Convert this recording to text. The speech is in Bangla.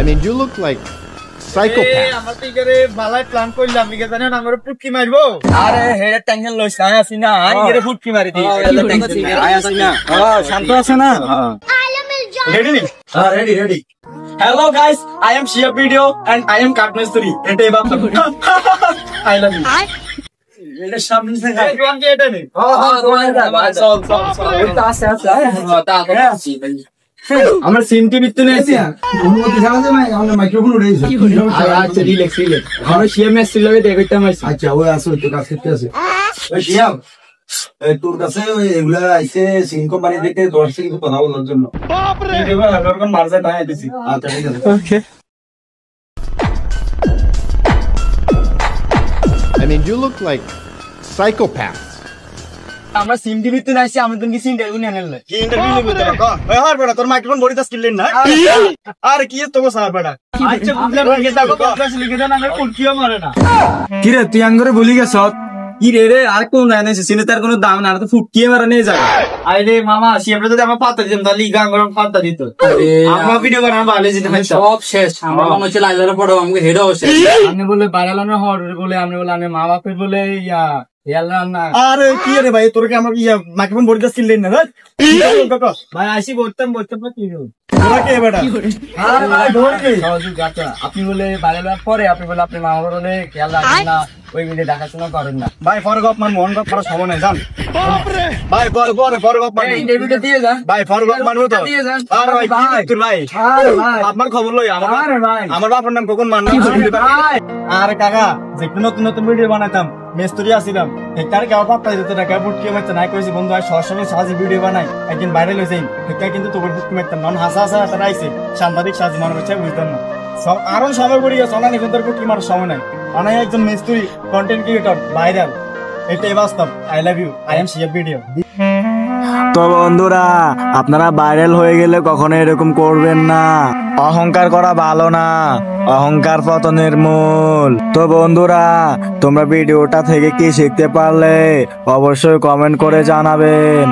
I mean, you look like psychopath. আমার টিকারে বালাই প্ল্যান করলাম মিকে জানেন না আমার পুটকি মারবো আরে হেড টেনশন লইছ না আসি না আই এর পুটকি মারি দি আই আসি না শান্ত আছে না রেডি নি ready Hello guys, I am Shia Video and I am Cartoon Story. Ete bam. I love you. এটা সামনে থেকে গায় কোন কি এটা নেই চল এটা আছে তা আছে আমার সিম টিভি তো নেছি অনুমতি ছাড়া যে আমার মাইক্রোফোন উড়াইছে আচ্ছা রিল্যাক্স আমরা সিএমএস সিলবে দেখাইতাম আচ্ছা ওই আছে তো কাজ করতে আছে ওই সিএম তোর কাছে এগুলা আইছে সিম কোম্পানি থেকে 10 থেকে কথা বলার জন্য বাপ রে এবার এখন মারজা না আইতেছি আচ্ছা ঠিক আছে ওকে I mean, you look like psychopath. আমরা সিম টিভি তো নাইছি আমি তুমি সিম ইন্টারভিউ নিয়ে আনলে কি ইন্টারভিউ নিবে তোরা ক ওই হার বড় তোর মাইক্রোফোন বড়ি দাস কিলেন না আরে কি তো স্যার বড়া আচ্ছা বুঝলাম লিখে দাও ক্লাস লিখে দাও না আমি কুলকিও মারে না কি রে তুই আঙ্গরে বলি গেছ কি রে আর কোন নাইছে সিনে তার কোনো দাম না আর তো ফুটকিয়ে মারা নেই যায় আরে মামা সিএমরে যদি আমরা পাতা দিতাম তাহলে ইগা আঙ্গরম পাতা দিত আরে আমরা ভিডিও বানাবো ভালো জিতে সব শেষ আমরা মনে হচ্ছে লাইলারে পড়ো আমাকে হেডও শেষ আপনি বলে বাইরালানো হর বলে আপনি বলে আমি মা বাপের বলে ইয়া আরে কি রে ভাই তোর কি আমার মাইক্রোফোন বড়ি দাস কিনলেন না ভাই আসি বলতাম কি আপনি বলে বাইরে পরে আপনি বলে আপনি মা বাবার বলে খেয়াল রাখেন না ওই মিলে দেখাশোনা করেন না ভাই ফরগপ মান মন গপ করার সময় নাই জান ভাই ফরগপ মান ইন্টারভিউটা দিয়ে যান ভাই ফরগপ মানবো তো আরে ভাই তোর ভাই আপনার খবর লই আমার বাবার নাম কখন মান আরে কাকা যে নতুন নতুন ভিডিও বানাতাম মেস্তরি আসিলাম হেক্টার কেউ পাত্তা দিত না কেউ বুটকি মারতে নাই কইছি বন্ধু আজ সবসময় সাজি ভিডিও বানাই একদিন বাইরে লইছে হেক্টার কিন্তু তোর বুটকি মারতাম নন হাসা তারা আইছে সাংবাদিক সাজি মনে হচ্ছে বুঝতাম না সব আরো সময় পড়ি গেছে অনেক এখন তোর বুটকি মারার সময় নাই অনেক একজন মেস্তরি কন্টেন্ট ক্রিয়েটর ভাইরাল এটাই বাস্তব I love you I am শিয়া ভিডিও তো বন্ধুরা আপনারা ভাইরাল হয়ে গেলে কখনো এরকম করবেন না অহংকার করা ভালো না অহংকার পতনের মূল তো বন্ধুরা তোমরা ভিডিওটা থেকে কি শিখতে পারলে অবশ্যই কমেন্ট করে জানাবেন।